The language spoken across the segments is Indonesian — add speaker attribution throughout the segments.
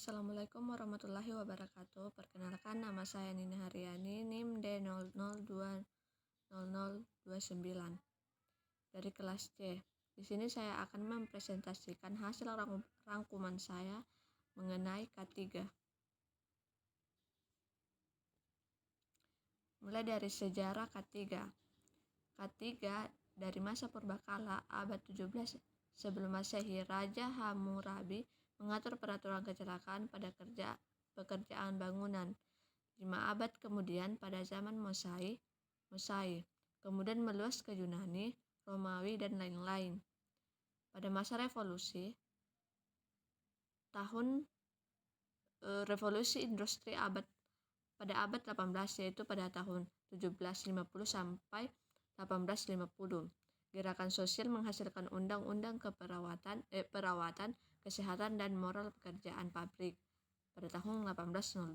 Speaker 1: Assalamualaikum warahmatullahi wabarakatuh. Perkenalkan, nama saya Nina Haryani, NIM D00200029 dari kelas C. Di sini saya akan mempresentasikan hasil rangkuman saya mengenai K3. Mulai dari sejarah K3. K3 dari masa purbakala abad 17 sebelum Masehi, Raja Hammurabi mengatur peraturan kecelakaan pada pekerjaan bangunan. 5 abad kemudian, pada zaman Mosai, kemudian meluas ke Yunani, Romawi, dan lain-lain. Pada masa revolusi, revolusi industri pada abad 18, yaitu pada tahun 1750 sampai 1850. Gerakan sosial menghasilkan undang-undang perawatan, kesehatan, dan moral pekerjaan pabrik pada tahun 1802.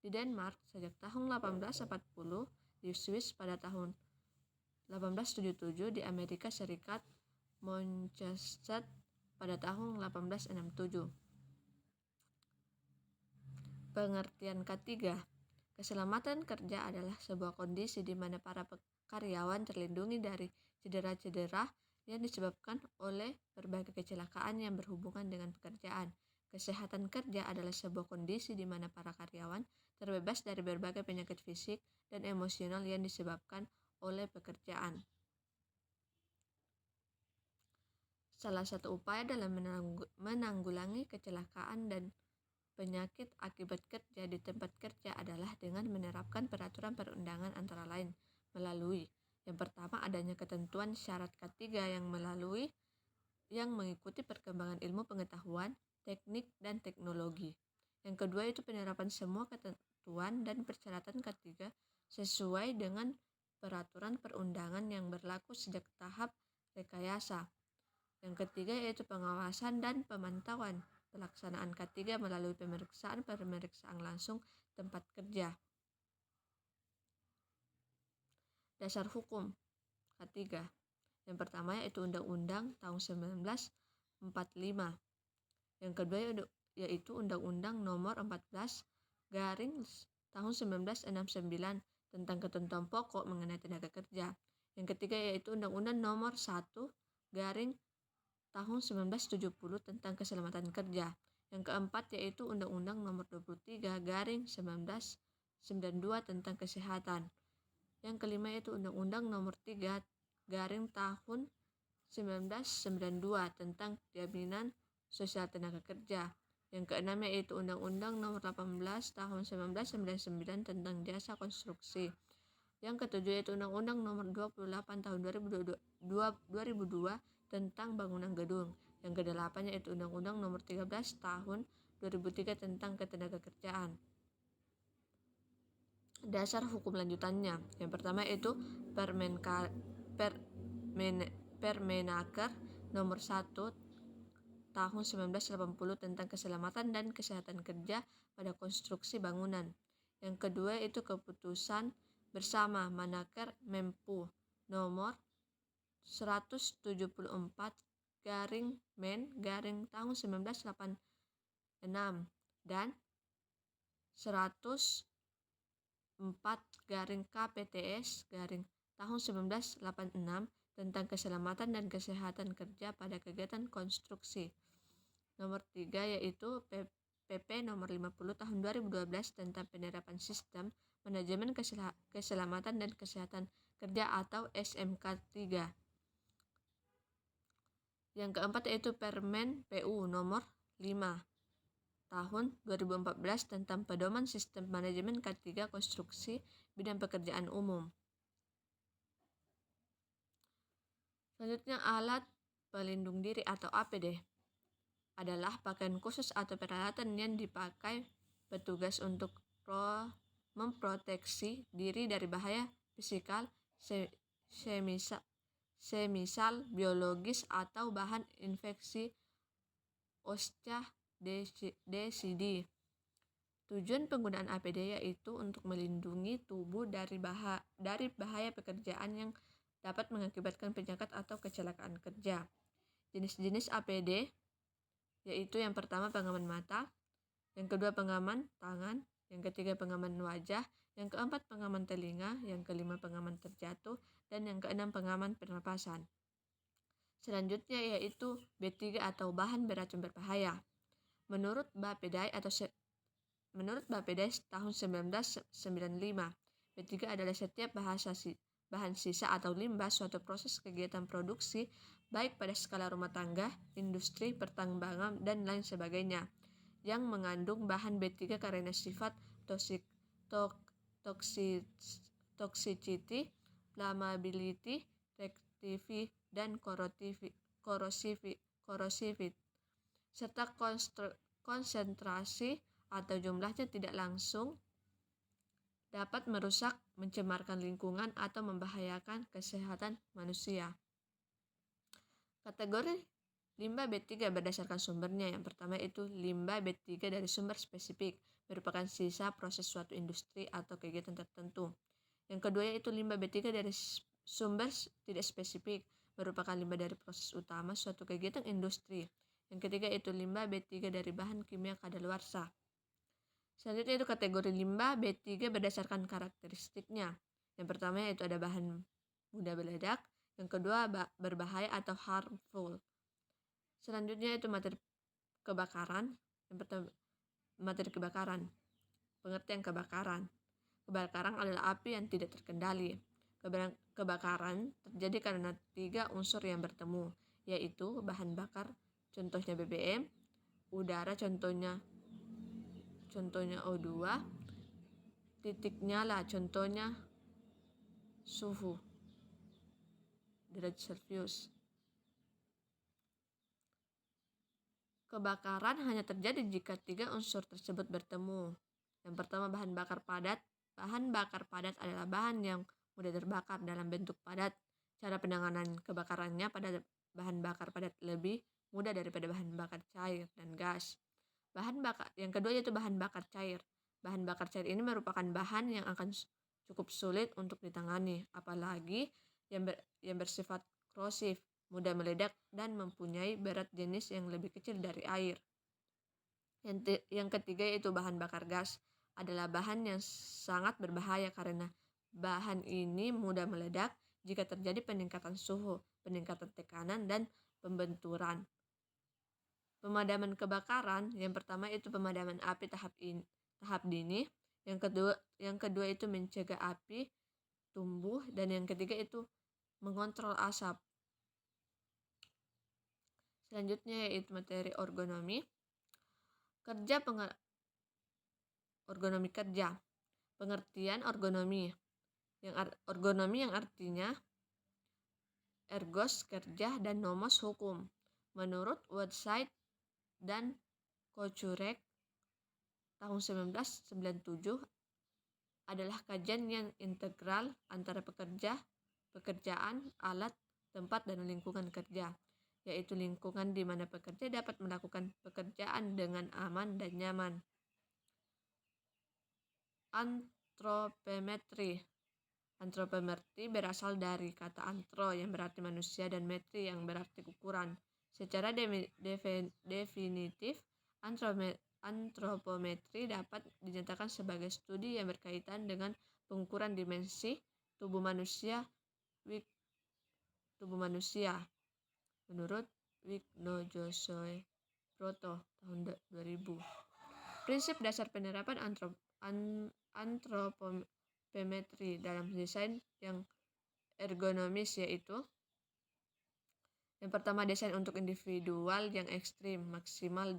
Speaker 1: Di Denmark sejak tahun 1840, di Swiss pada tahun 1877, di Amerika Serikat Manchester pada tahun 1867. Pengertian K3. Keselamatan kerja adalah sebuah kondisi di mana para karyawan terlindungi dari cedera-cedera yang disebabkan oleh berbagai kecelakaan yang berhubungan dengan pekerjaan. Kesehatan kerja adalah sebuah kondisi di mana para karyawan terbebas dari berbagai penyakit fisik dan emosional yang disebabkan oleh pekerjaan. Salah satu upaya dalam menanggulangi kecelakaan dan penyakit akibat kerja di tempat kerja adalah dengan menerapkan peraturan perundangan, antara lain melalui yang pertama, adanya ketentuan syarat K3 yang mengikuti perkembangan ilmu pengetahuan, teknik, dan teknologi. Yang kedua itu penerapan semua ketentuan dan persyaratan K3 sesuai dengan peraturan perundangan yang berlaku sejak tahap rekayasa. Yang ketiga yaitu pengawasan dan pemantauan pelaksanaan K3 melalui pemeriksaan langsung tempat kerja. Dasar hukum K3. Yang pertama yaitu Undang-Undang tahun 1945. Yang kedua yaitu Undang-Undang nomor 14 tahun 1969 tentang ketentuan pokok mengenai tenaga kerja. Yang ketiga yaitu Undang-Undang nomor 1 tahun 1970 tentang keselamatan kerja. Yang keempat yaitu Undang-Undang nomor 23 1992 tentang kesehatan. Yang kelima yaitu Undang-Undang nomor 3 tahun 1992 tentang jaminan sosial tenaga kerja. Yang keenam yaitu Undang-Undang nomor 18 tahun 1999 tentang jasa konstruksi. Yang ketujuh yaitu Undang-Undang nomor 28 tahun 2002 tentang bangunan gedung. Yang kedelapan yaitu Undang-Undang nomor 13 tahun 2003 tentang ketenagakerjaan. Dasar hukum lanjutannya. Yang pertama yaitu Permenaker nomor 1 tahun 1980 tentang keselamatan dan kesehatan kerja pada konstruksi bangunan. Yang kedua itu keputusan bersama Menaker Mempu nomor 174 tahun 1986 dan 104 KPTS tahun 1986 tentang keselamatan dan kesehatan kerja pada kegiatan konstruksi. Nomor 3 yaitu PP nomor 50 tahun 2012 tentang penerapan sistem manajemen keselamatan dan kesehatan kerja atau SMK 3. Yang keempat yaitu Permen PU nomor 5 tahun 2014 tentang pedoman sistem manajemen K3 konstruksi bidang pekerjaan umum. Selanjutnya, alat pelindung diri atau APD adalah pakaian khusus atau peralatan yang dipakai petugas untuk memproteksi diri dari bahaya fisikal, semisal biologis atau bahan infeksi DCD. Tujuan penggunaan APD yaitu untuk melindungi tubuh dari bahaya pekerjaan yang dapat mengakibatkan penyakit atau kecelakaan kerja. Jenis-jenis APD yaitu yang pertama pengaman mata, yang kedua pengaman tangan, yang ketiga pengaman wajah, yang keempat pengaman telinga, yang kelima pengaman terjatuh, dan yang keenam pengaman pernapasan. Selanjutnya yaitu B3 atau bahan beracun berbahaya. Menurut Bapedai tahun 1995, B3 adalah setiap bahan sisa atau limbah suatu proses kegiatan produksi baik pada skala rumah tangga, industri, pertambangan, dan lain sebagainya yang mengandung bahan B3 karena sifat toxicity, flammability, reactivity, dan corrosivity, serta konsentrasi atau jumlahnya tidak langsung dapat merusak, mencemarkan lingkungan, atau membahayakan kesehatan manusia. Kategori limbah B3 berdasarkan sumbernya. Yang pertama itu limbah B3 dari sumber spesifik, merupakan sisa proses suatu industri atau kegiatan tertentu. Yang kedua yaitu limbah B3 dari sumber tidak spesifik, merupakan limbah dari proses utama suatu kegiatan industri. Yang ketiga itu limbah B3 dari bahan kimia kadaluarsa. Selanjutnya itu kategori limbah B3 berdasarkan karakteristiknya. Yang pertama yaitu ada bahan mudah meledak, yang kedua berbahaya atau harmful. Selanjutnya itu materi kebakaran. Yang pertama materi kebakaran. Pengertian kebakaran. Kebakaran adalah api yang tidak terkendali. Kebakaran terjadi karena 3 unsur yang bertemu, yaitu bahan bakar, contohnya BBM, udara, contohnya O2, titik nyala, contohnya suhu derajat Celcius. Kebakaran hanya terjadi jika 3 unsur tersebut bertemu. Yang pertama bahan bakar padat. Bahan bakar padat adalah bahan yang mudah terbakar dalam bentuk padat. Cara penanganan kebakarannya pada bahan bakar padat lebih mudah daripada bahan bakar cair dan gas. Yang kedua yaitu bahan bakar cair. Bahan bakar cair ini merupakan bahan yang akan cukup sulit untuk ditangani, apalagi yang bersifat korosif, mudah meledak, dan mempunyai berat jenis yang lebih kecil dari air. Yang ketiga yaitu bahan bakar gas. Adalah bahan yang sangat berbahaya karena bahan ini mudah meledak jika terjadi peningkatan suhu, peningkatan tekanan, dan pembenturan. Pemadaman kebakaran, yang pertama itu pemadaman api tahap dini, yang kedua itu mencegah api tumbuh, dan yang ketiga itu mengontrol asap. Selanjutnya yaitu materi ergonomi. Ergonomi kerja. Pengertian ergonomi. Ergonomi yang artinya ergos kerja dan nomos hukum. Menurut website dan Kocurek tahun 1997 adalah kajian yang integral antara pekerjaan, alat, tempat, dan lingkungan kerja, yaitu lingkungan di mana pekerja dapat melakukan pekerjaan dengan aman dan nyaman. Antropometri berasal dari kata antro yang berarti manusia dan metri yang berarti ukuran. Secara definitif, antropometri dapat dinyatakan sebagai studi yang berkaitan dengan pengukuran dimensi tubuh manusia menurut Wignojoseph tahun 2000. Prinsip dasar penerapan antropometri dalam desain yang ergonomis yaitu yang pertama desain untuk individual yang ekstrim, maksimal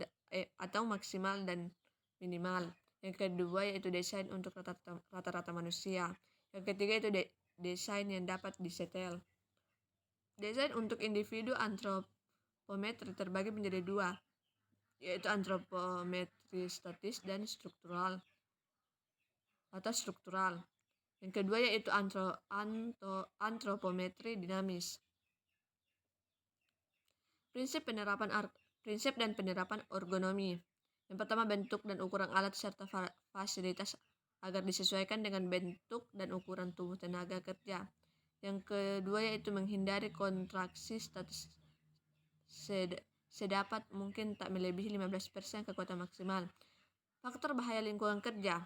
Speaker 1: dan minimal. Yang kedua yaitu desain untuk rata-rata manusia. Yang ketiga itu desain yang dapat disetel. Desain untuk individu antropometri terbagi menjadi 2, yaitu antropometri statis dan struktural. Yang kedua yaitu antropometri dinamis. Prinsip dan penerapan ergonomi. Yang pertama bentuk dan ukuran alat serta fasilitas agar disesuaikan dengan bentuk dan ukuran tubuh tenaga kerja. Yang kedua yaitu menghindari kontraksi statis sedapat mungkin tak melebihi 15% kekuatan maksimal. Faktor bahaya lingkungan kerja.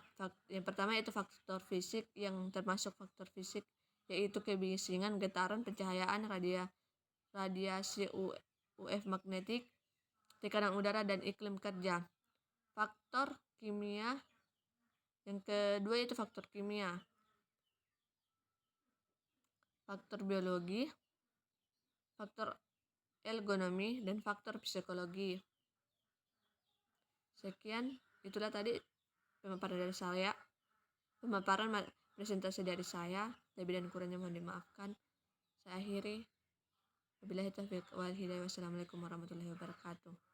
Speaker 1: Yang pertama yaitu faktor fisik, yang termasuk faktor fisik yaitu kebisingan, getaran, pencahayaan, radiasi UV magnetik, tekanan udara, dan iklim kerja. Faktor kimia. Yang kedua yaitu faktor kimia, faktor biologi, faktor ergonomi, dan faktor psikologi. Sekian, itulah tadi pemaparan presentasi dari saya. Lebih dan kurangnya mohon dimaafkan. Saya akhiri. Wabillahi taufiq wal hidayah. Wassalamualaikum warahmatullahi wabarakatuh.